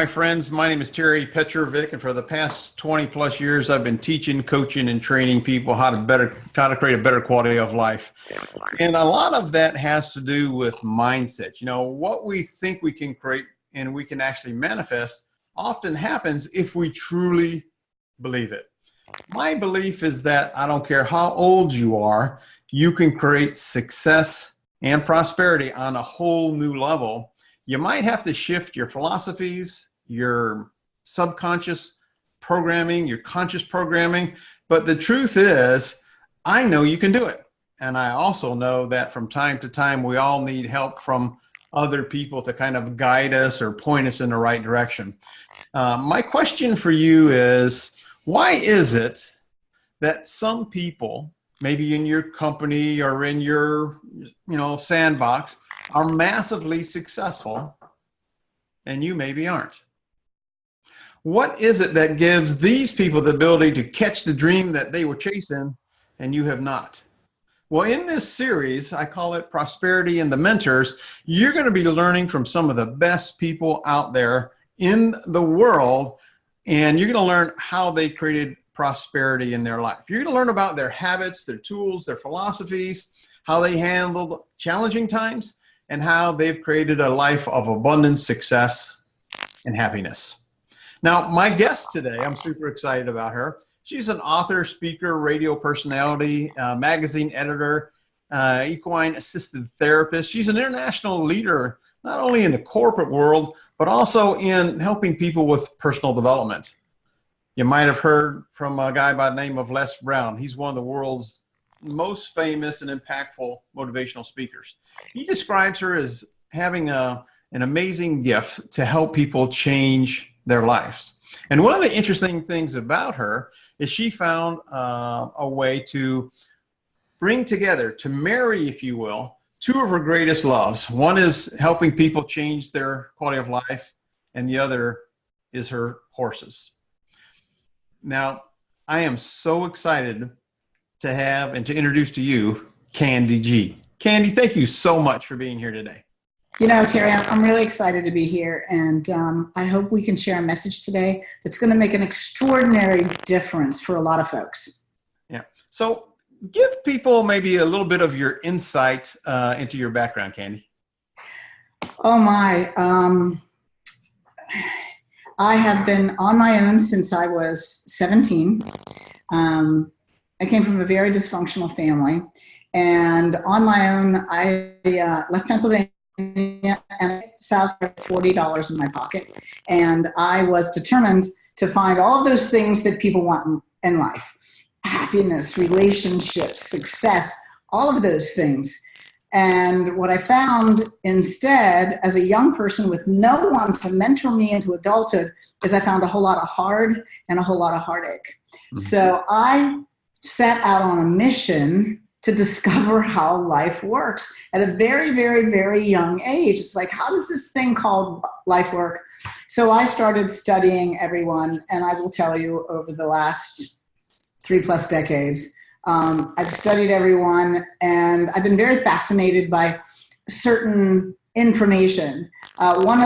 my friends. My name is PEtrovick, and for the past 20 plus years, I've been teaching, coaching, and training people how to create a better quality of life. And a lot of that has to do with mindset. You know, what we think we can create and we can actually manifest often happens if we truly believe it. My belief is that I don't care how old you are, you can create success and prosperity on a whole new level. You might have to shift your philosophies, your subconscious programming, your conscious programming. But the truth is, I know you can do it. And I also know that from time to time, we all need help from other people to kind of guide us or point us in the right direction. My question for you is, why is it that some people, maybe in your company or in your, sandbox, are massively successful and you maybe aren't? What is it that gives these people the ability to catch the dream that they were chasing and you have not? Well, in this series, I call it Prosperity and the Mentors, you're going to be learning from some of the best people out there in the world, and you're going to learn how they created prosperity in their life. You're going to learn about their habits, their tools, their philosophies, how they handled challenging times, and how they've created a life of abundance, success, and happiness. Now, my guest today, I'm super excited about her. She's an author, speaker, radio personality, magazine editor, equine assisted therapist. She's an international leader, not only in the corporate world, but also in helping people with personal development. You might have heard from a guy by the name of Les Brown. He's one of the world's most famous and impactful motivational speakers. He describes her as having an amazing gift to help people change their lives. And one of the interesting things about her is she found a way to bring together, to marry, if you will, two of her greatest loves. One is helping people change their quality of life, and the other is her horses. Now, I am so excited to have and to introduce to you KandeeG. Candy, thank you so much for being here today. You know, Terry, I'm really excited to be here, and I hope we can share a message today that's going to make an extraordinary difference for a lot of folks. Yeah. So give people maybe a little bit of your insight into your background, Candy. Oh, my. I have been on my own since I was 17. I came from a very dysfunctional family, and on my own, I left Pennsylvania and south of $40 in my pocket, and I was determined to find all of those things that people want in life: happiness, relationships, success, all of those things. And what I found instead, as a young person with no one to mentor me into adulthood, is I found a whole lot of hard and a whole lot of heartache. Mm-hmm. So I set out on a mission to discover how life works at a very, very, very young age. It's like, how does this thing called life work? So I started studying everyone, and I will tell you, over the last 3+ decades, I've studied everyone, and I've been very fascinated by certain information. One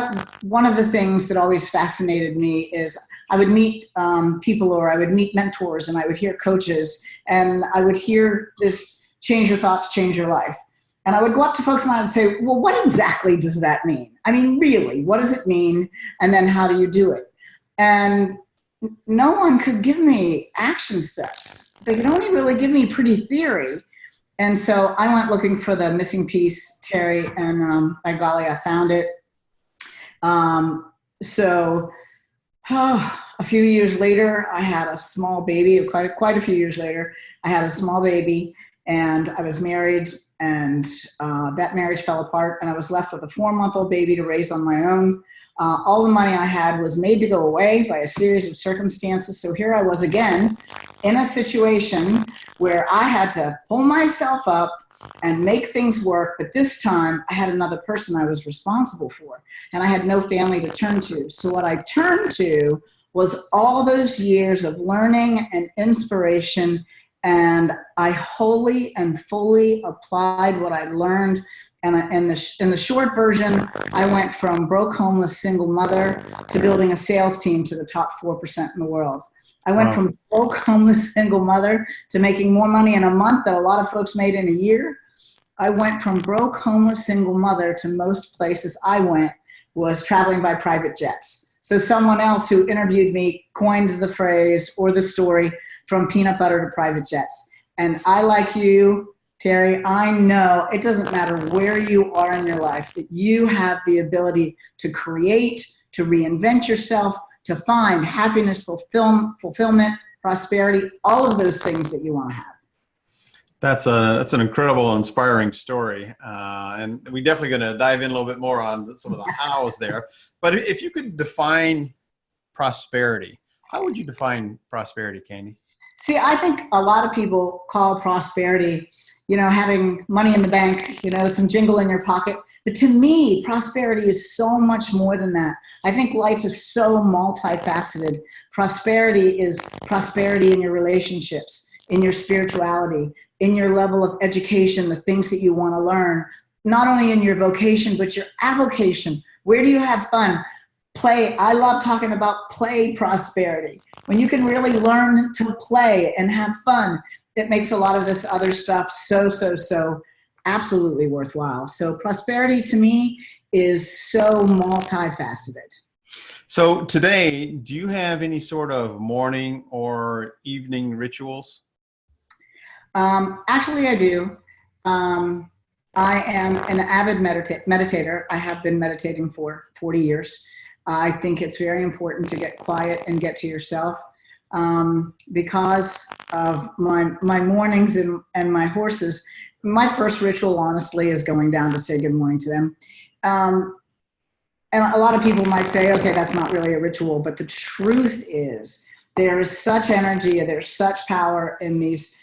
of the things that always fascinated me is I would meet people, or I would meet mentors, and I would hear coaches, and I would hear this: change your thoughts, change your life. And I would go up to folks and I would say, well, what exactly does that mean? I mean, really, what does it mean? And then how do you do it? And no one could give me action steps. They could only really give me pretty theory. And so I went looking for the missing piece, Terry, and by golly, I found it. A few years later, I had a small baby. Quite a few years later, I had a small baby, and I was married, and that marriage fell apart, and I was left with a 4-month-old baby to raise on my own. All the money I had was made to go away by a series of circumstances. So here I was again in a situation where I had to pull myself up and make things work. But this time I had another person I was responsible for, and I had no family to turn to. So what I turned to was all those years of learning and inspiration, and I wholly and fully applied what I learned And in the short version, I went from broke, homeless, single mother to building a sales team to the top 4% in the world. I went from broke, homeless, single mother to making more money in a month than a lot of folks made in a year. I went from broke, homeless, single mother to most places I went was traveling by private jets. So someone else who interviewed me coined the phrase or the story from peanut butter to private jets. And I, like you, Terry, I know it doesn't matter where you are in your life, that you have the ability to create, to reinvent yourself, to find happiness, fulfillment, prosperity, all of those things that you want to have. That's an incredible, inspiring story. And we're definitely going to dive in a little bit more on some of the hows there. But if you could define prosperity, how would you define prosperity, Kandee? See, I think a lot of people call prosperity, having money in the bank, some jingle in your pocket. But to me, prosperity is so much more than that. I think life is so multifaceted. Prosperity is prosperity in your relationships, in your spirituality, in your level of education, the things that you want to learn, not only in your vocation, but your avocation. Where do you have fun? Play. I love talking about play prosperity. When you can really learn to play and have fun, it makes a lot of this other stuff so absolutely worthwhile. So prosperity to me is so multifaceted. So today, do you have any sort of morning or evening rituals? Actually, I do. I am an avid meditator. I have been meditating for 40 years. I think it's very important to get quiet and get to yourself. Because of my mornings and my horses, my first ritual, honestly, is going down to say good morning to them. And a lot of people might say, okay, that's not really a ritual, but the truth is there is such energy, there's such power in these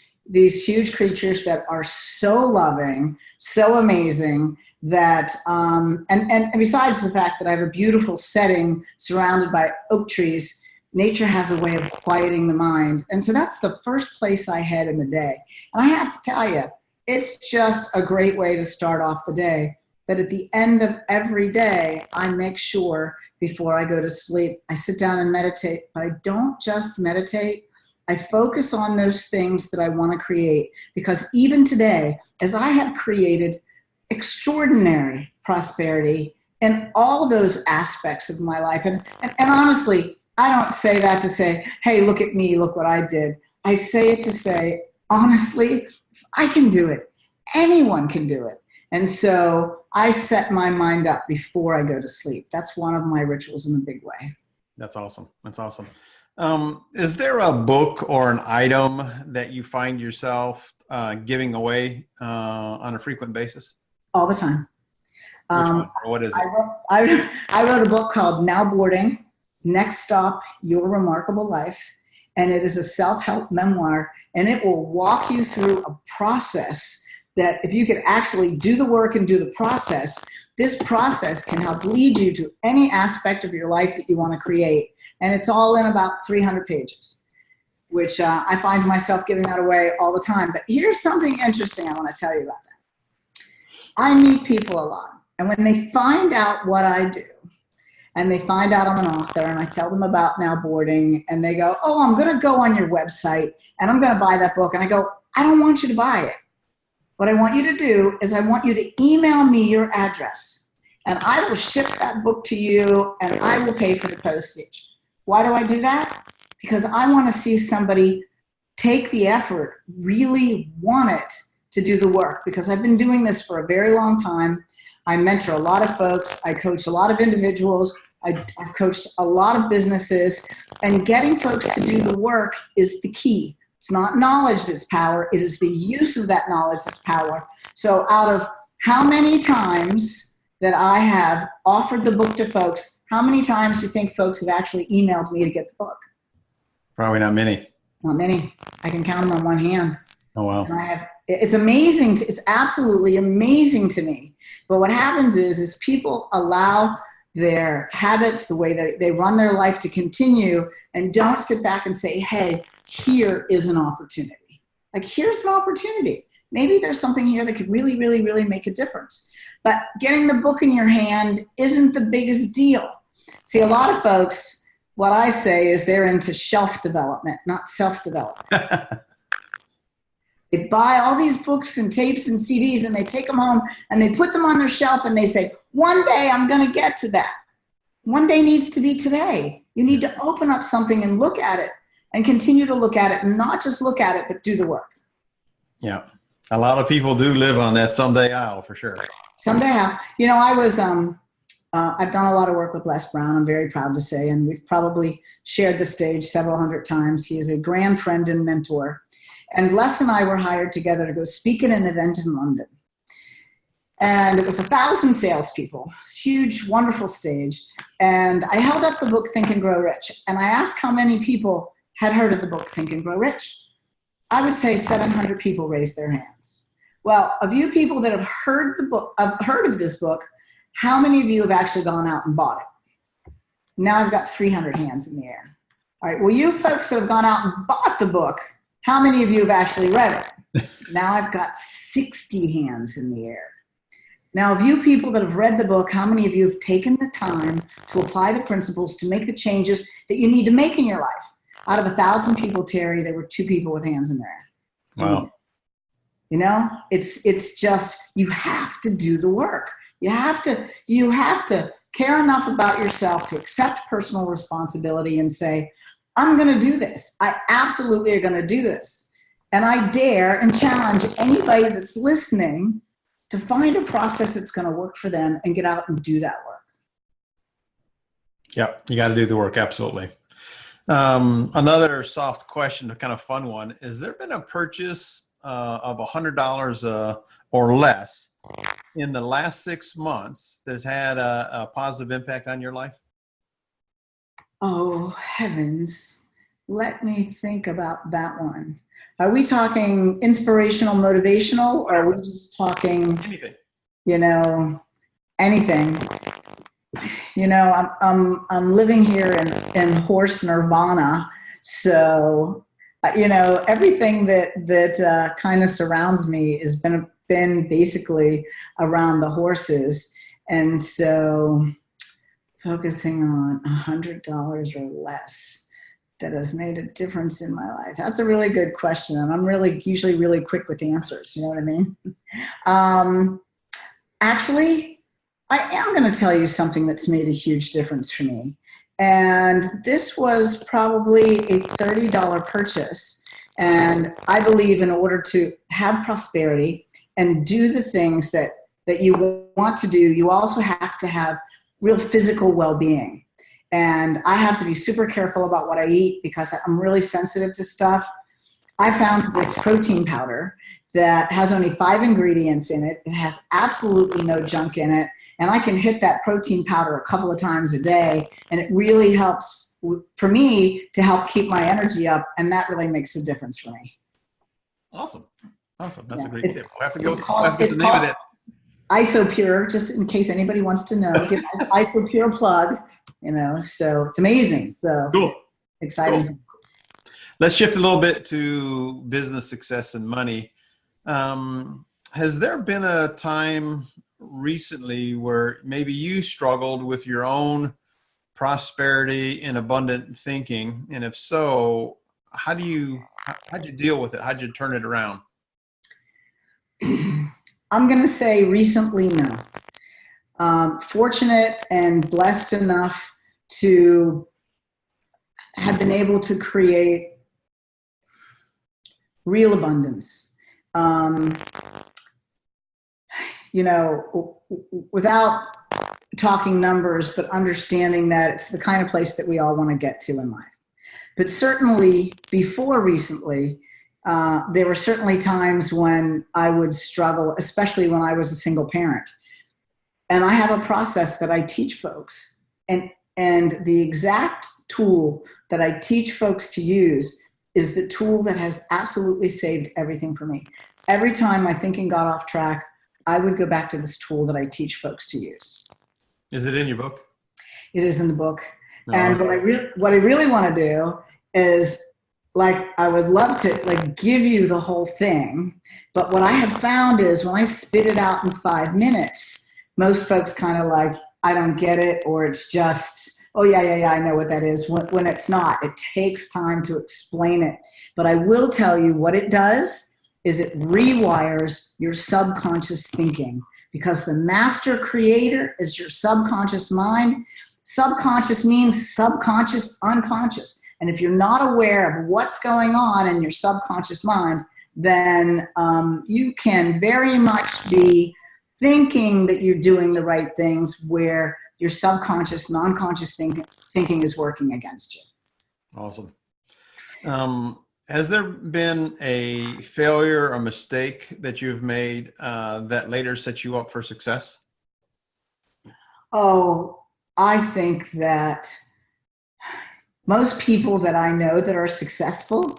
huge creatures that are so loving, so amazing, that and besides the fact that I have a beautiful setting surrounded by oak trees, nature has a way of quieting the mind. And so that's the first place I head in the day. And I have to tell you, it's just a great way to start off the day. But at the end of every day, I make sure before I go to sleep, I sit down and meditate. But I don't just meditate. I focus on those things that I want to create. Because even today, as I have created extraordinary prosperity in all those aspects of my life, and honestly, I don't say that to say, hey, look at me, look what I did. I say it to say, honestly, I can do it. Anyone can do it. And so I set my mind up before I go to sleep. That's one of my rituals in a big way. That's awesome. That's awesome. Is there a book or an item that you find yourself giving away on a frequent basis? All the time. Which one? What is it? I wrote a book called Now Boarding, Next Stop, Your Remarkable Life. And it is a self-help memoir, and it will walk you through a process that if you could actually do the work and do the process, this process can help lead you to any aspect of your life that you want to create. And it's all in about 300 pages, which I find myself giving that away all the time. But here's something interesting I want to tell you about that. I meet people a lot, and when they find out what I do, and they find out I'm an author, and I tell them about Now Boarding, and they go, oh, I'm going to go on your website, and I'm going to buy that book. And I go, I don't want you to buy it. What I want you to do is I want you to email me your address, and I will ship that book to you, and I will pay for the postage. Why do I do that? Because I want to see somebody take the effort, really want it to do the work, because I've been doing this for a very long time. I mentor a lot of folks. I coach a lot of individuals. I've coached a lot of businesses, and getting folks to do the work is the key. It's not knowledge that's power. It is the use of that knowledge that's power. So out of how many times that I have offered the book to folks, how many times do you think folks have actually emailed me to get the book? Probably not many. Not many. I can count them on one hand. Oh, wow. And it's amazing. It's absolutely amazing to me. But what happens is people allow their habits, the way that they run their life to continue, and don't sit back and say, hey, here is an opportunity. Like, here's an opportunity. maybe there's something here that could really, really, really make a difference. But getting the book in your hand isn't the biggest deal. See, a lot of folks, what I say is they're into shelf development, not self-development. They buy all these books and tapes and CDs and they take them home and they put them on their shelf and they say, one day I'm going to get to that. One day needs to be today. You need to open up something and look at it and continue to look at it, and not just look at it, but do the work. Yeah. A lot of people do live on that someday I'll, for sure. Someday I'll. You know, I was, I've done a lot of work with Les Brown, I'm very proud to say, and we've probably shared the stage several hundred times. He is a grand friend and mentor. And Les and I were hired together to go speak at an event in London. And it was 1,000 salespeople, huge, wonderful stage. And I held up the book, Think and Grow Rich. And I asked how many people had heard of the book, Think and Grow Rich. I would say 700 people raised their hands. Well, of you people that have heard the book, I've heard of this book, how many of you have actually gone out and bought it? Now I've got 300 hands in the air. All right, well, you folks that have gone out and bought the book, how many of you have actually read it? Now I've got 60 hands in the air. Now, of you people that have read the book, how many of you have taken the time to apply the principles to make the changes that you need to make in your life? Out of 1,000 people, Terry, there were 2 people with hands in there. Wow. You know, it's just, you have to do the work. You have to care enough about yourself to accept personal responsibility and say, I'm going to do this. I absolutely are going to do this. And I dare and challenge anybody that's listening to find a process that's going to work for them and get out and do that work. Yeah, you got to do the work. Absolutely. Another soft question, a kind of fun one. Has there been a purchase of $100 or less in the last 6 months that's had a positive impact on your life? Oh, heavens. Let me think about that one. Are we talking inspirational, motivational, or are we just talking anything? You know, anything? You know, I'm living here in horse nirvana, so you know, everything that kind of surrounds me has been basically around the horses, and so focusing on $100 or less that has made a difference in my life. That's a really good question, and I'm usually really quick with answers. You know what I mean? Actually, I am going to tell you something that's made a huge difference for me. And this was probably a $30 purchase. And I believe in order to have prosperity and do the things that you want to do, you also have to have real physical well-being. And I have to be super careful about what I eat because I'm really sensitive to stuff. I found this protein powder that has only 5 ingredients in it. It has absolutely no junk in it. And I can hit that protein powder a couple of times a day. And it really helps for me to help keep my energy up. And that really makes a difference for me. Awesome. Awesome. That's a great tip. We'll have to get the name of that. IsoPure, just in case anybody wants to know, give IsoPure a plug, you know, so it's amazing. So cool. Exciting. Cool. Let's shift a little bit to business success and money. Has there been a time recently where maybe you struggled with your own prosperity and abundant thinking? And if so, how'd you deal with it? How'd you turn it around? I'm going to say recently, no. Fortunate and blessed enough to have been able to create real abundance. You know, without talking numbers, but understanding that it's the kind of place that we all want to get to in life. But certainly before recently, there were certainly times when I would struggle, especially when I was a single parent. And I have a process that I teach folks. And the exact tool that I teach folks to use is the tool that has absolutely saved everything for me. Every time my thinking got off track, I would go back to this tool that I teach folks to use. Is it in your book? It is in the book. No. And what I really want to do is like, I would love to like give you the whole thing, but what I have found is when I spit it out in 5 minutes, most folks kind of like, I don't get it, or it's just, oh yeah, I know what that is. When it's not, it takes time to explain it. But I will tell you what it does is it rewires your subconscious thinking, because the master creator is your subconscious mind. Subconscious means subconscious, unconscious. And if you're not aware of what's going on in your subconscious mind, then you can very much be thinking that you're doing the right things where your subconscious, non-conscious thinking is working against you. Awesome. Has there been a failure or mistake that you've made that later set you up for success? Oh, I think that most people that I know that are successful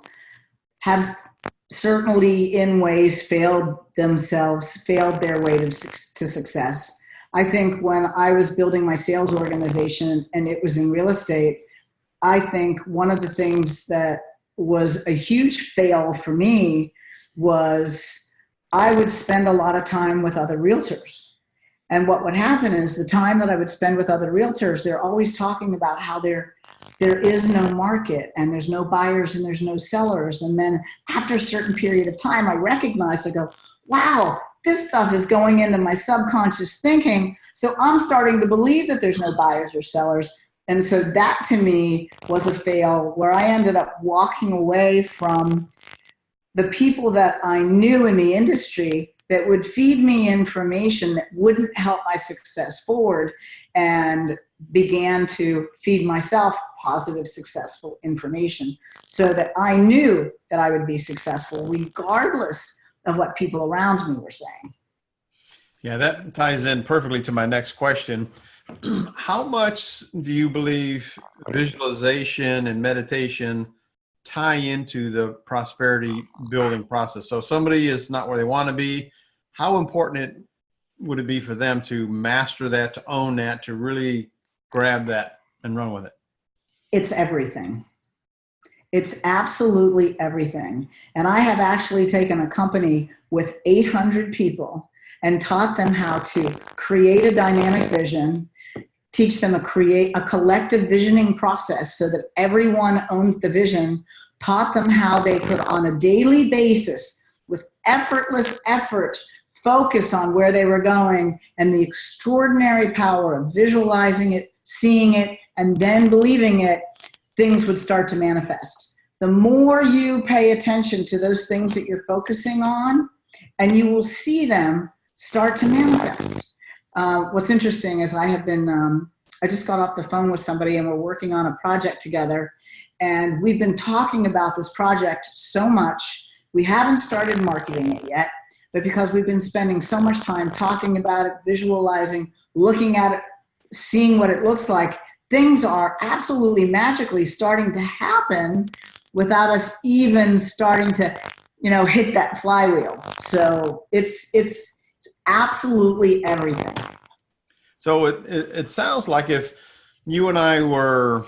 have certainly in ways failed their way to success. I think when I was building my sales organization and it was in real estate, I think one of the things that was a huge fail for me was I would spend a lot of time with other realtors. And what would happen is the time that I would spend with other realtors, they're always talking about how there is no market and there's no buyers and there's no sellers. And then after a certain period of time, I recognized, I go, wow, this stuff is going into my subconscious thinking. So I'm starting to believe that there's no buyers or sellers. And so that to me was a fail, where I ended up walking away from the people that I knew in the industry that would feed me information that wouldn't help my success forward, and began to feed myself positive, successful information so that I knew that I would be successful regardless of what people around me were saying. Yeah, that ties in perfectly to my next question. How much do you believe visualization and meditation tie into the prosperity building process? So somebody is not where they want to be. How important would it be for them to master that, to own that, to really grab that and run with it? It's everything. It's absolutely everything. And I have actually taken a company with 800 people and taught them how to create a dynamic vision, teach them create a collective visioning process so that everyone owned the vision, taught them how they could on a daily basis with effortless effort focus on where they were going, and the extraordinary power of visualizing it, seeing it, and then believing it, things would start to manifest. The more you pay attention to those things that you're focusing on, and you will see them start to manifest. What's interesting is I just got off the phone with somebody and we're working on a project together, and we've been talking about this project so much. We haven't started marketing it yet, but because we've been spending so much time talking about it, visualizing, looking at it, seeing what it looks like, things are absolutely magically starting to happen without us even starting to, hit that flywheel. So it's absolutely everything. So it sounds like if you and I were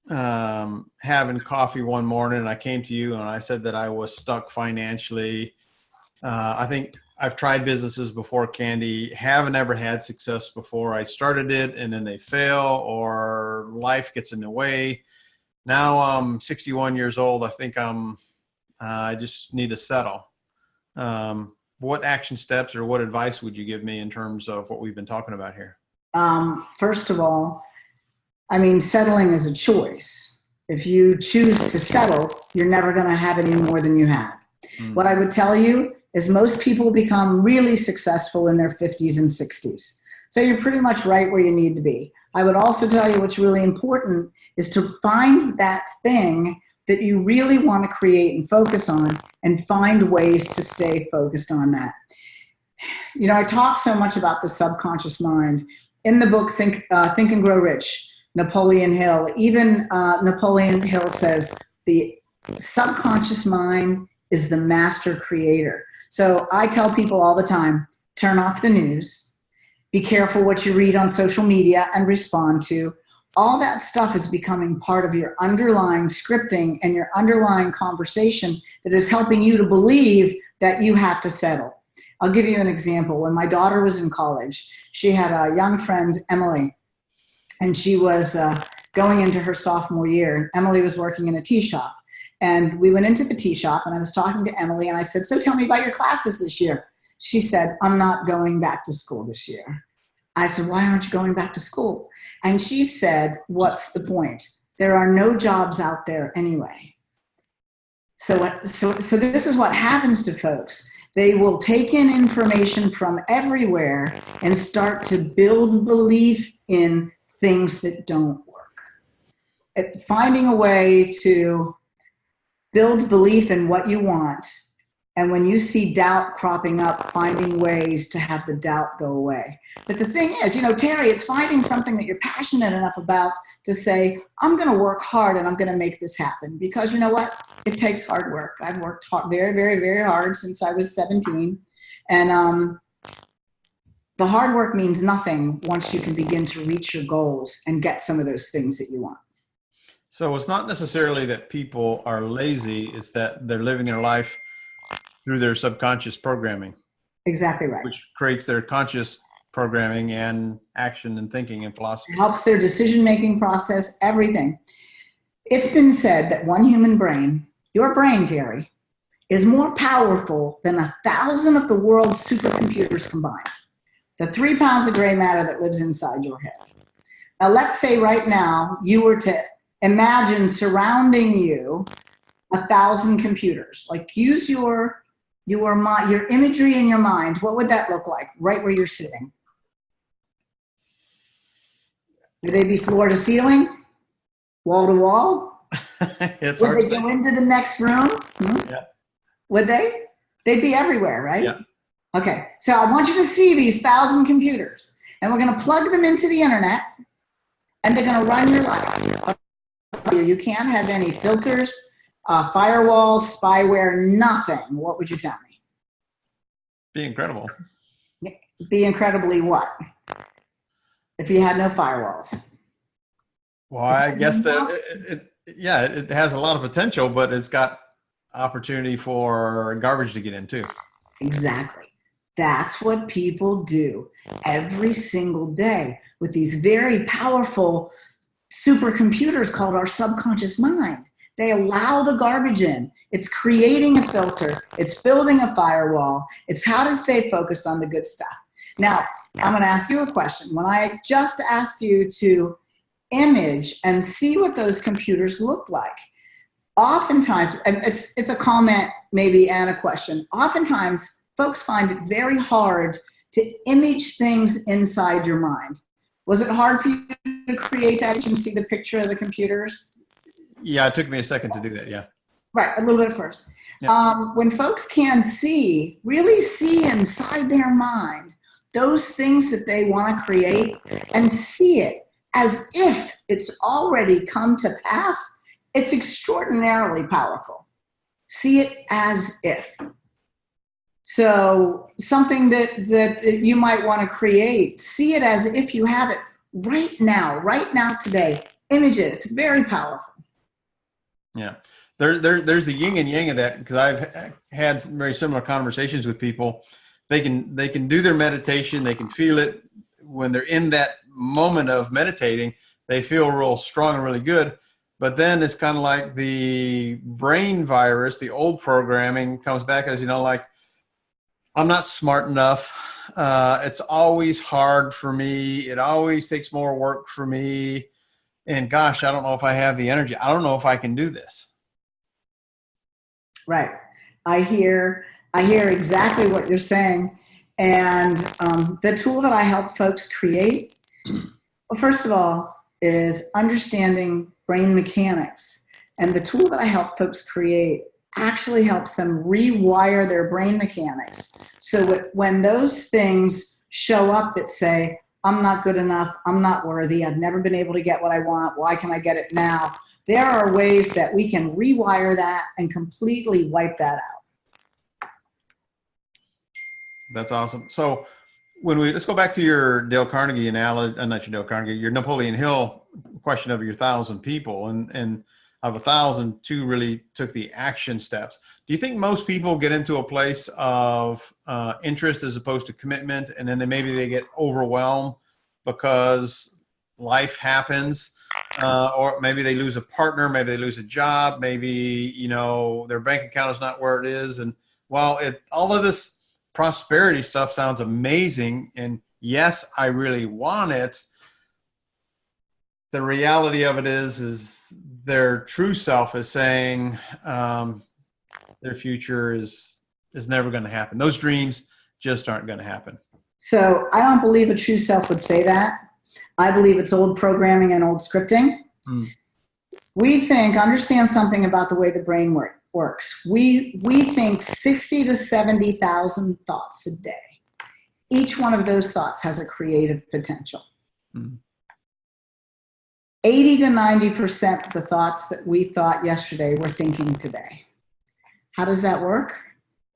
having coffee one morning and I came to you and I said that I was stuck financially. I think I've tried businesses before, Kandee, haven't ever had success before. I started it and then they fail or life gets in the way. Now I'm 61 years old. I think I just need to settle. What action steps or what advice would you give me in terms of what we've been talking about here? First of all, settling is a choice. If you choose to settle, you're never going to have any more than you had. What I would tell you is most people become really successful in their 50s and 60s. So you're pretty much right where you need to be. I would also tell you what's really important is to find that thing that you really want to create and focus on, and find ways to stay focused on that. I talk so much about the subconscious mind. In the book, Think and Grow Rich, Napoleon Hill, even Napoleon Hill says the subconscious mind is the master creator. So I tell people all the time, turn off the news, be careful what you read on social media and respond to. all that stuff is becoming part of your underlying scripting and your underlying conversation that is helping you to believe that you have to settle. I'll give you an example. When my daughter was in college, she had a young friend, Emily, and she was going into her sophomore year. Emily was working in a tea shop. And we went into the tea shop, and I was talking to Emily, and I said, so tell me about your classes this year. She said, I'm not going back to school this year. I said, why aren't you going back to school? And she said, what's the point? There are no jobs out there anyway. So this is what happens to folks. They will take in information from everywhere and start to build belief in things that don't work. Finding a way to build belief in what you want. And when you see doubt cropping up, finding ways to have the doubt go away. But the thing is, Terry, it's finding something that you're passionate enough about to say, I'm going to work hard and I'm going to make this happen. Because you know what? It takes hard work. I've worked hard, very, very, very hard since I was 17. And the hard work means nothing once you can begin to reach your goals and get some of those things that you want. So it's not necessarily that people are lazy, it's that they're living their life through their subconscious programming. Exactly right. Which creates their conscious programming and action and thinking and philosophy. It helps their decision-making process, everything. It's been said that one human brain, your brain, Terry, is more powerful than 1,000 of the world's supercomputers combined. The 3 pounds of gray matter that lives inside your head. Now, let's say right now you were to imagine surrounding you 1,000 computers. Like, use your imagery in your mind. What would that look like right where you're sitting? Would they be floor to ceiling? Wall to wall? Would they go into the next room? Yeah. Would they? They'd be everywhere, right? Yeah. Okay, so I want you to see these 1,000 computers, and we're going to plug them into the internet, and they're going to run your life. You can't have any filters, firewalls, spyware, nothing. What would you tell me? Be incredible. Be incredibly what? If you had no firewalls? Well, I guess that it has a lot of potential, but it's got opportunity for garbage to get in too. Exactly. That's what people do every single day with these very powerful supercomputers called our subconscious mind. They allow the garbage in. It's creating a filter. It's building a firewall. It's how to stay focused on the good stuff. Now, I'm going to ask you a question. When I just ask you to image and see what those computers look like, oftentimes, and it's a comment maybe and a question, oftentimes folks find it very hard to image things inside your mind. Was it hard for you to create that and see the picture of the computers? Yeah, it took me a second to do that, yeah. Right, a little bit first. Yeah. When folks can really see inside their mind those things that they want to create and see it as if it's already come to pass, it's extraordinarily powerful. See it as if. So something that you might want to create, see it as if you have it right now, today. Image it. It's very powerful. Yeah. There's the yin and yang of that, because I've had very similar conversations with people. They can do their meditation. They can feel it when they're in that moment of meditating. They feel real strong and really good. But then it's kind of like the brain virus, the old programming comes back as, like, I'm not smart enough. It's always hard for me. It always takes more work for me. And gosh, I don't know if I have the energy. I don't know if I can do this. Right. I hear exactly what you're saying. And the tool that I help folks create, well, first of all, is understanding brain mechanics. And the tool that I help folks create actually helps them rewire their brain mechanics. So that when those things show up that say, I'm not good enough, I'm not worthy, I've never been able to get what I want, why can I get it now? There are ways that we can rewire that and completely wipe that out. That's awesome. So let's go back to your Dale Carnegie analogy, not your Dale Carnegie, your Napoleon Hill question of your 1,000 people, and of 1,000, 2 really took the action steps. Do you think most people get into a place of interest as opposed to commitment, and then maybe they get overwhelmed because life happens, or maybe they lose a partner, maybe they lose a job, maybe their bank account is not where it is, and while all of this prosperity stuff sounds amazing, and yes, I really want it, the reality of it is their true self is saying their future is never going to happen. Those dreams just aren't going to happen. So I don't believe a true self would say that. I believe it's old programming and old scripting. We understand something about the way the brain works. We think 60 to 70,000 thoughts a day. Each one of those thoughts has a creative potential. 80 to 90% of the thoughts that we thought yesterday we're thinking today. How does that work?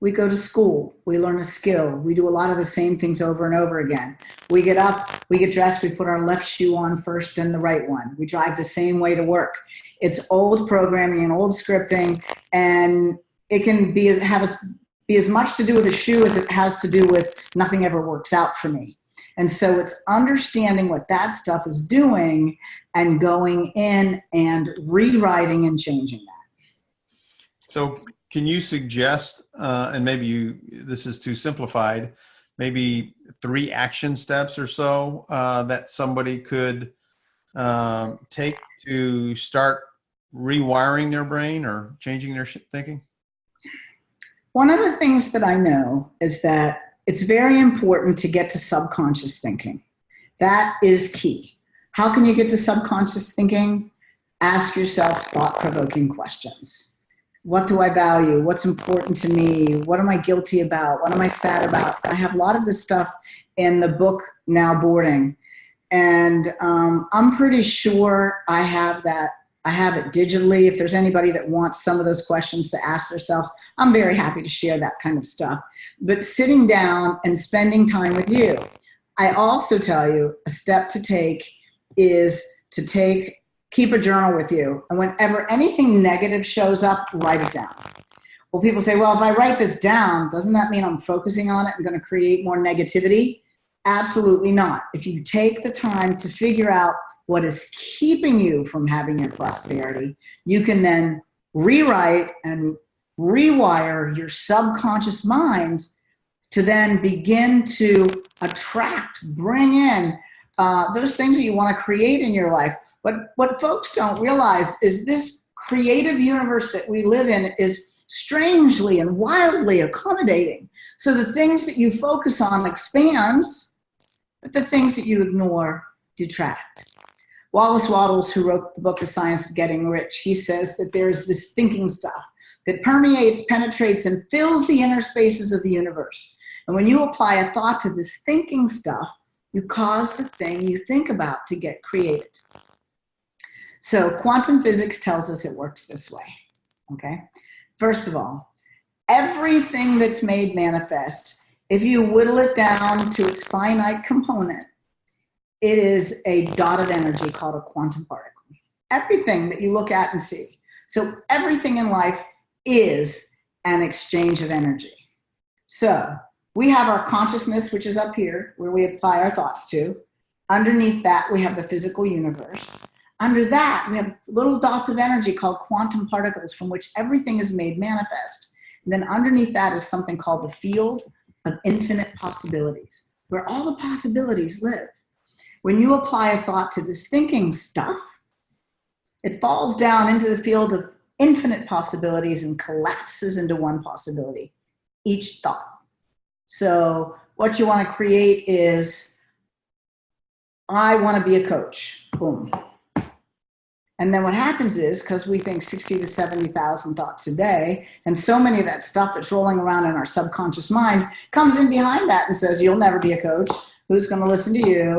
We go to school, we learn a skill, we do a lot of the same things over and over again. We get up, we get dressed, we put our left shoe on first, then the right one. We drive the same way to work. It's old programming and old scripting, and it can be as much to do with a shoe as it has to do with nothing ever works out for me. And so it's understanding what that stuff is doing and going in and rewriting and changing that. So can you suggest, and maybe this is too simplified, maybe 3 action steps or so that somebody could take to start rewiring their brain or changing their thinking? One of the things that I know is that it's very important to get to subconscious thinking. That is key. How can you get to subconscious thinking? Ask yourself thought-provoking questions. What do I value? What's important to me? What am I guilty about? What am I sad about? I have a lot of this stuff in the book, Now Boarding. And I'm pretty sure I have that. I have it digitally. If there's anybody that wants some of those questions to ask themselves, I'm very happy to share that kind of stuff. But sitting down and spending time with you. I also tell you a step to take is to keep a journal with you. And whenever anything negative shows up, write it down. Well, people say, well, if I write this down, doesn't that mean I'm focusing on it and going to create more negativity? Absolutely not. If you take the time to figure out what is keeping you from having your prosperity, you can then rewrite and rewire your subconscious mind to then begin to attract, bring in those things that you want to create in your life. But what folks don't realize is this creative universe that we live in is strangely and wildly accommodating. So the things that you focus on expands, but the things that you ignore detract. Wallace Wattles, who wrote the book, The Science of Getting Rich, he says that there's this thinking stuff that permeates, penetrates, and fills the inner spaces of the universe. And when you apply a thought to this thinking stuff, you cause the thing you think about to get created. So quantum physics tells us it works this way, okay? First of all, everything that's made manifest, if you whittle it down to its finite component, it is a dot of energy called a quantum particle. Everything that you look at and see. So everything in life is an exchange of energy. So we have our consciousness, which is up here, where we apply our thoughts to. Underneath that, we have the physical universe. Under that, we have little dots of energy called quantum particles from which everything is made manifest. And then underneath that is something called the field of infinite possibilities, where all the possibilities live. When you apply a thought to this thinking stuff, it falls down into the field of infinite possibilities and collapses into one possibility, each thought. So what you want to create is, I want to be a coach. Boom. And then what happens is, because we think 60 to 70,000 thoughts a day, and so many of that stuff that's rolling around in our subconscious mind comes in behind that and says, you'll never be a coach. Who's going to listen to you?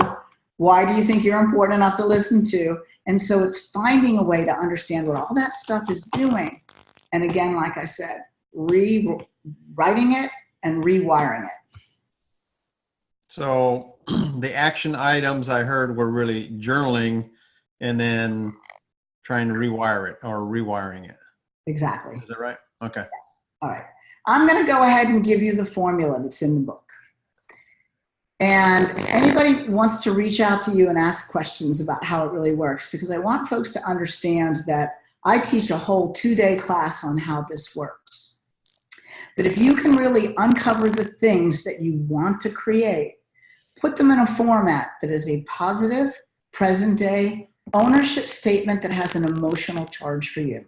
Why do you think you're important enough to listen to? And so it's finding a way to understand what all that stuff is doing. And again, like I said, rewriting it and rewiring it. So the action items I heard were really journaling and then trying to rewire it or rewiring it. Exactly. Is that right? Okay. Yes. All right. I'm going to go ahead and give you the formula that's in the book. And if anybody wants to reach out to you and ask questions about how it really works, because I want folks to understand that I teach a whole 2-day class on how this works. But if you can really uncover the things that you want to create, put them in a format that is a positive, present day ownership statement that has an emotional charge for you.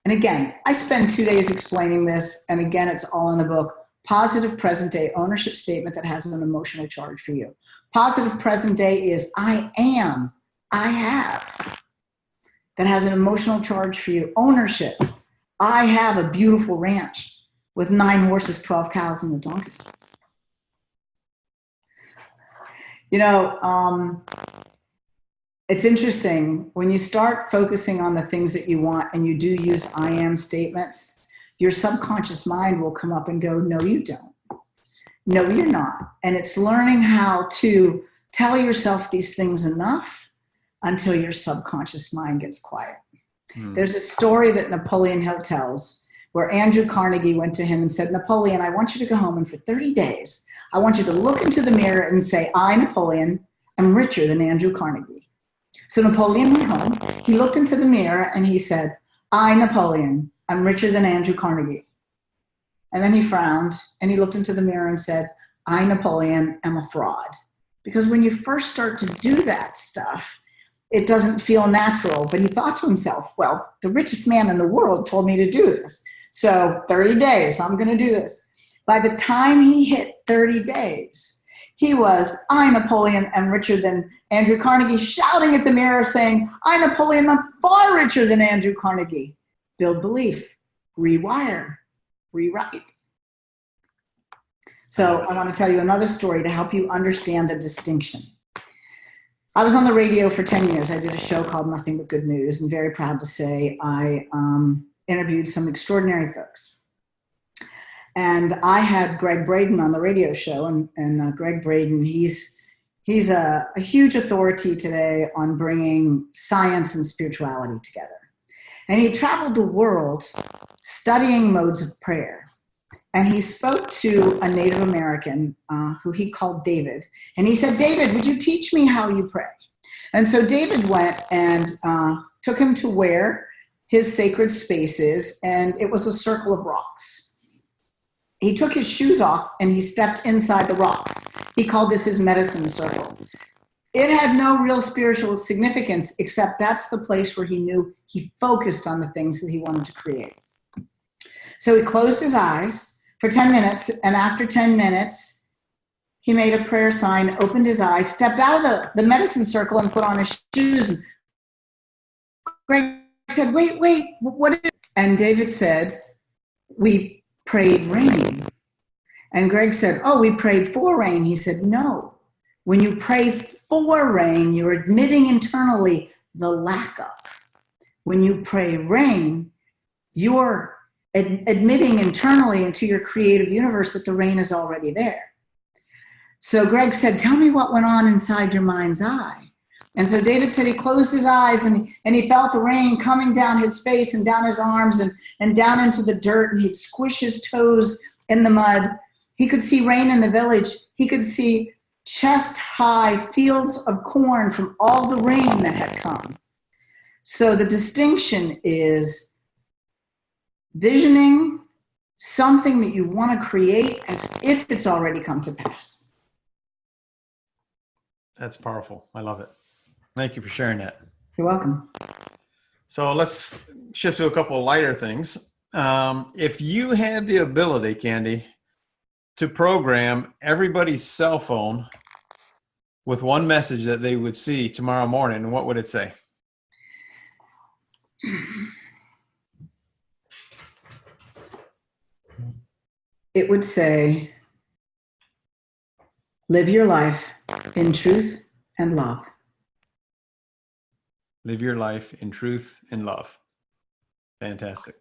And again, I spend 2 days explaining this, and again, it's all in the book. Positive present day ownership statement that has an emotional charge for you. Positive present day is I am, I have. That has an emotional charge for you. Ownership. I have a beautiful ranch with 9 horses, 12 cows, and a donkey. You know, it's interesting when you start focusing on the things that you want and you do use I am statements, your subconscious mind will come up and go, no, you don't. No, you're not. And it's learning how to tell yourself these things enough until your subconscious mind gets quiet. There's a story that Napoleon Hill tells where Andrew Carnegie went to him and said, Napoleon, I want you to go home and for 30 days, I want you to look into the mirror and say, I, Napoleon, am richer than Andrew Carnegie. So Napoleon went home, he looked into the mirror and he said, I, Napoleon, I'm richer than Andrew Carnegie. And then he frowned and he looked into the mirror and said, I, Napoleon, am a fraud. Because when you first start to do that stuff, it doesn't feel natural. But he thought to himself, well, the richest man in the world told me to do this. So 30 days, I'm going to do this. By the time he hit 30 days, he was, I, Napoleon, am richer than Andrew Carnegie, shouting at the mirror saying, I, Napoleon, am far richer than Andrew Carnegie. Build belief, rewire, rewrite. So I want to tell you another story to help you understand the distinction. I was on the radio for 10 years. I did a show called Nothing But Good News, and very proud to say I interviewed some extraordinary folks. And I had Greg Braden on the radio show, and Greg Braden, he's a huge authority today on bringing science and spirituality together. And he traveled the world studying modes of prayer. And he spoke to a Native American who he called David. And he said, David, would you teach me how you pray? And so David went and took him to where his sacred space is, and it was a circle of rocks. He took his shoes off and he stepped inside the rocks. He called this his medicine circle. It had no real spiritual significance, except that's the place where he knew he focused on the things that he wanted to create. So he closed his eyes for 10 minutes, and after 10 minutes, he made a prayer sign, opened his eyes, stepped out of the medicine circle and put on his shoes. And Greg said, wait, what is it? And David said, we prayed rain. And Greg said, oh, we prayed for rain. He said, no. When you pray for rain, you're admitting internally the lack of. When you pray rain, you're admitting internally into your creative universe that the rain is already there. So Greg said, tell me what went on inside your mind's eye. And so David said he closed his eyes and he felt the rain coming down his face and down his arms and down into the dirt, and he'd squish his toes in the mud. He could see rain in the village. He could see chest-high fields of corn from all the rain that had come. So the distinction is visioning something that you want to create as if it's already come to pass. That's powerful. I love it. Thank you for sharing that. You're welcome. So let's shift to a couple of lighter things. If you had the ability, Candy, to program everybody's cell phone with one message that they would see tomorrow morning, what would it say? It would say, live your life in truth and love. Live your life in truth and love. Fantastic.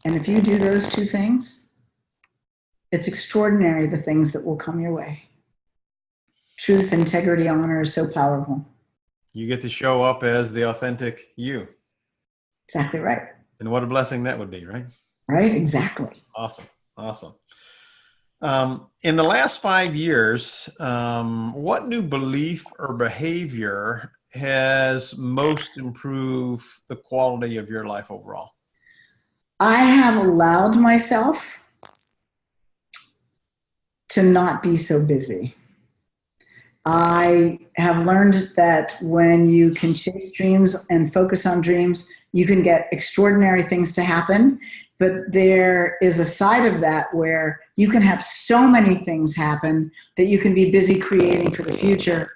And if you do those two things, it's extraordinary the things that will come your way. truth, integrity, honor is so powerful. You get to show up as the authentic you. Exactly right. And what a blessing that would be, right? Right? Exactly. Awesome. Awesome. In the last 5 years, what new belief or behavior has most improved the quality of your life overall? I have allowed myself to not be so busy. I have learned that when you can chase dreams and focus on dreams, you can get extraordinary things to happen. But there is a side of that where you can have so many things happen that you can be busy creating for the future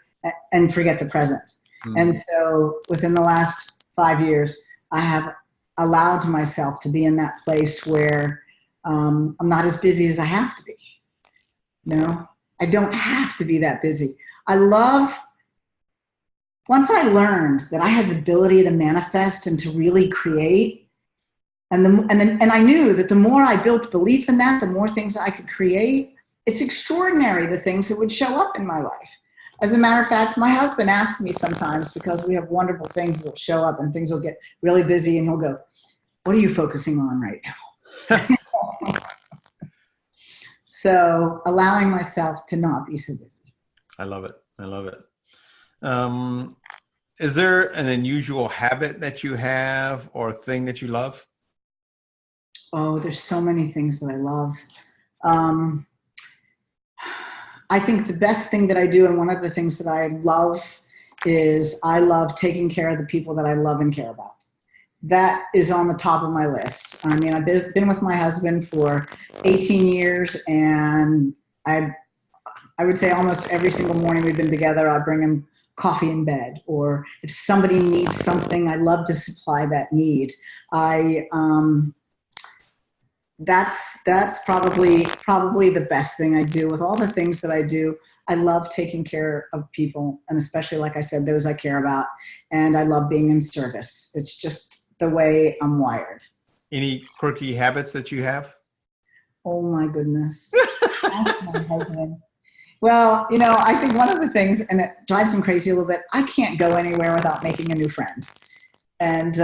and forget the present. Mm-hmm. And so within the last 5 years, I have allowed myself to be in that place where I'm not as busy as I have to be. No, I don't have to be that busy. Once I learned that I had the ability to manifest and to really create, and I knew that the more I built belief in that, the more things I could create. It's extraordinary the things that would show up in my life. As a matter of fact, my husband asks me sometimes, because we have wonderful things that will show up and things will get really busy, and he'll go, "What are you focusing on right now?" So allowing myself to not be so busy. I love it. I love it. Is there an unusual habit that you have or thing that you love? Oh, there's so many things that I love. I think the best thing that I do, and one of the things that I love, is I love taking care of the people that I love and care about. That is on the top of my list. I mean, I've been with my husband for 18 years, and I would say almost every single morning we've been together, I bring him coffee in bed, or if somebody needs something, I love to supply that need. That's probably the best thing I do. With all the things that I do, I love taking care of people, and especially, like I said, those I care about, and I love being in service. It's just the way I'm wired. Any quirky habits that you have? Oh my goodness. That's my husband. Well, I think one of the things, and it drives him crazy a little bit, I can't go anywhere without making a new friend. And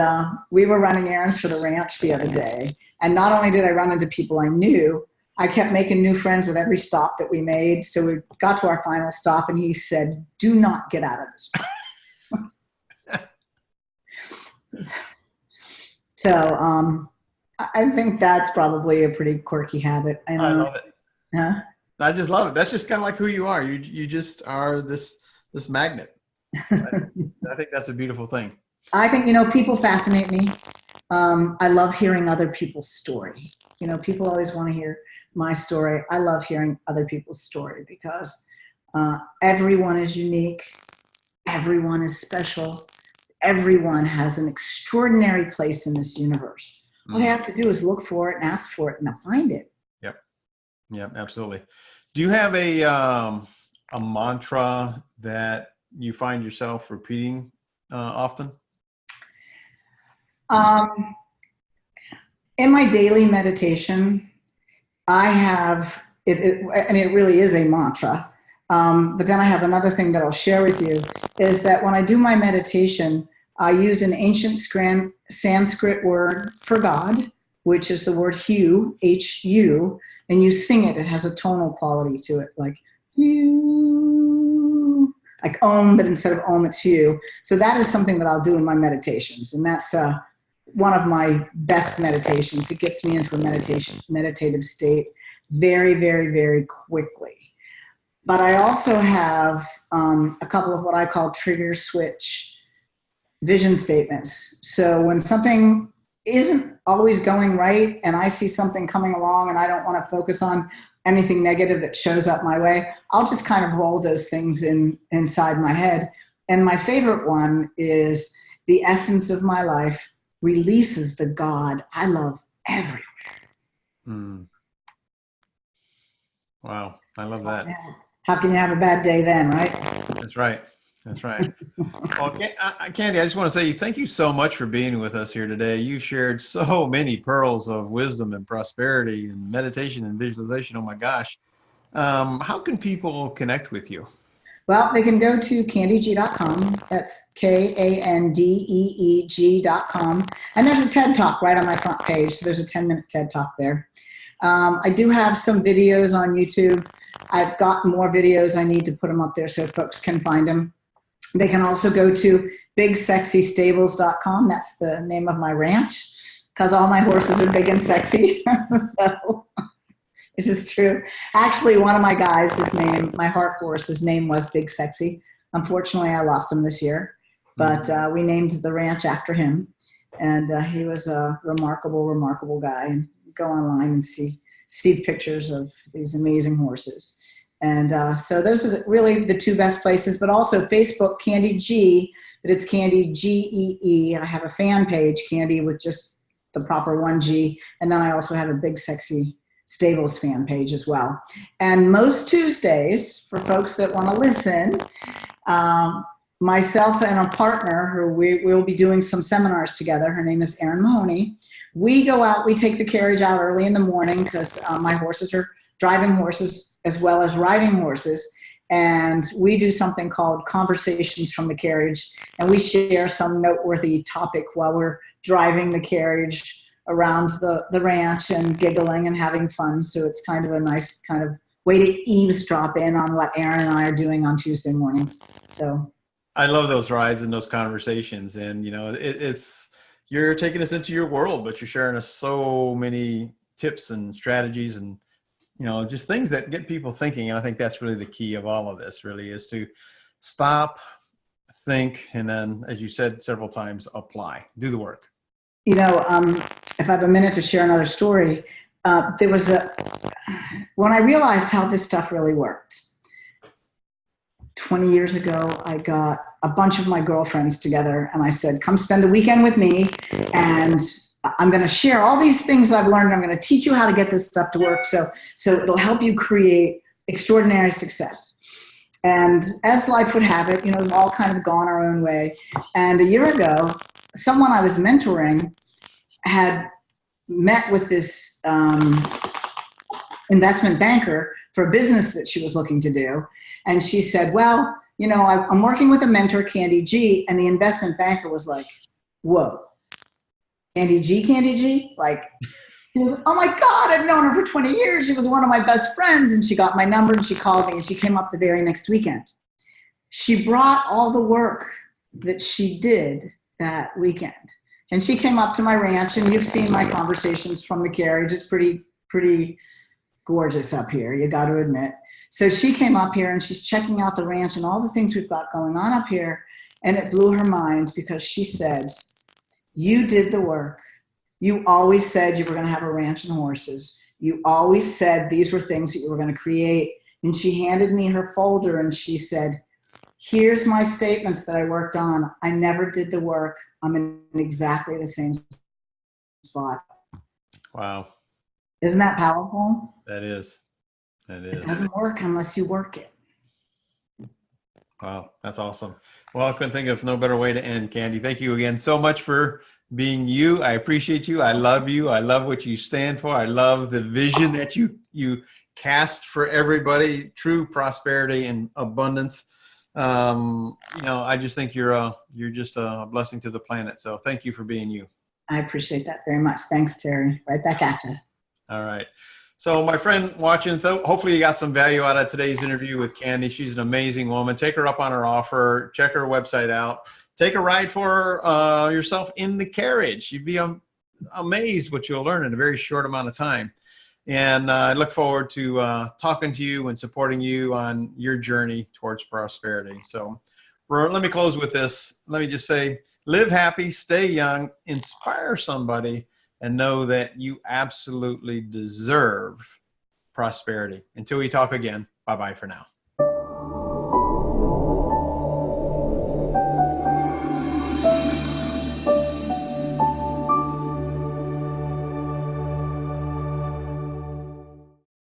we were running errands for the ranch the other day. And not only did I run into people I knew, I kept making new friends with every stop that we made. So we got to our final stop, and he said, "Do not get out of this place." So I think that's probably a pretty quirky habit. I love it. Huh? I just love it. That's just kind of like who you are. You just are this magnet. I think that's a beautiful thing. I think, people fascinate me. I love hearing other people's story. People always want to hear my story. I love hearing other people's story because everyone is unique. Everyone is special. Everyone has an extraordinary place in this universe. All they have to do is look for it and ask for it, and they'll find it. Yep, absolutely. Do you have a mantra that you find yourself repeating often? In my daily meditation, I have it. It really is a mantra. But then I have another thing that I'll share with you, is that when I do my meditation, I use an ancient Sanskrit word for God, which is the word Hu, H-U, and you sing it. It has a tonal quality to it, like you, like Om, but instead of Om, it's Hu. So that is something that I'll do in my meditations, and that's one of my best meditations. It gets me into a meditative state very, very, very quickly. But I also have a couple of what I call trigger switch vision statements. So when something isn't always going right and I see something coming along and I don't want to focus on anything negative that shows up my way, I'll just kind of roll those things inside my head. And my favorite one is, the essence of my life releases the God I love everywhere. Wow, I love that. How can you have a bad day then, right? That's right. That's right. Well, Kandee, I just want to say thank you so much for being with us here today. You shared so many pearls of wisdom and prosperity and meditation and visualization. Oh my gosh. How can people connect with you? Well, they can go to KandeeG.com. That's KandeeG.com. And there's a TED Talk right on my front page. So there's a 10-minute TED Talk there. I do have some videos on YouTube. I've got more videos. I need to put them up there so folks can find them. They can also go to BigSexyStables.com. That's the name of my ranch, because all my horses are big and sexy. So, this is true. Actually, one of my guys, my heart horse, his name was Big Sexy. Unfortunately, I lost him this year, but we named the ranch after him. And he was a remarkable, remarkable guy. And go online and see pictures of these amazing horses. And so those are really the two best places, but also Facebook, KandeeG, but it's KandeeG G-E-E. I have a fan page, Kandee, with just the proper 1G. And then I also have a Big Sexy Stables fan page as well. And most Tuesdays, for folks that want to listen, myself and a partner who we'll be doing some seminars together, her name is Erin Mahoney. We go out, we take the carriage out early in the morning because my horses are driving horses as well as riding horses. And we do something called Conversations from the Carriage. And we share some noteworthy topic while we're driving the carriage around the ranch and giggling and having fun. So it's kind of a nice kind of way to eavesdrop in on what Erin and I are doing on Tuesday mornings. So I love those rides and those conversations. And, you know, you're taking us into your world, but you're sharing us so many tips and strategies and, you know, just things that get people thinking. And I think that's really the key of all of this, really, is to stop, think, and then, as you said several times, apply, do the work. You know, if I have a minute to share another story, when I realized how this stuff really worked, 20 years ago, I got a bunch of my girlfriends together and I said, come spend the weekend with me and I'm going to share all these things that I've learned. I'm going to teach you how to get this stuff to work so it'll help you create extraordinary success. And as life would have it, you know, we've all kind of gone our own way. And a year ago, someone I was mentoring had met with this investment banker for a business that she was looking to do. And she said, well, you know, I'm working with a mentor, KandeeG. And the investment banker was like, whoa, KandeeG? Like, he was, oh my God, I've known her for 20 years. She was one of my best friends. And she got my number and she called me and she came up the very next weekend. She brought all the work that she did that weekend. And she came up to my ranch, and you've seen my Conversations from the Carriage. It's pretty gorgeous up here, you got to admit. So she came up here and she's checking out the ranch and all the things we've got going on up here. And it blew her mind because she said, you did the work. You always said you were going to have a ranch and horses. You always said these were things that you were going to create. And she handed me her folder and she said, here's my statements that I worked on. I never did the work. I'm in exactly the same spot. Wow. Isn't that powerful? That is. It doesn't work unless you work it. Wow. That's awesome. Well, I couldn't think of no better way to end, Kandee. Thank you again so much for being you. I appreciate you. I love you. I love what you stand for. I love the vision that you cast for everybody, true prosperity and abundance. You know, I just think you're just a blessing to the planet. So thank you for being you. I appreciate that very much. Thanks, Terry. Right back at you. All right. So my friend watching, hopefully you got some value out of today's interview with Kandee. She's an amazing woman. Take her up on her offer. Check her website out. Take a ride for yourself in the carriage. You'd be amazed what you'll learn in a very short amount of time. And I look forward to talking to you and supporting you on your journey towards prosperity. So let me close with this. Let me just say, live happy, stay young, inspire somebody, and know that you absolutely deserve prosperity. Until we talk again, bye-bye for now.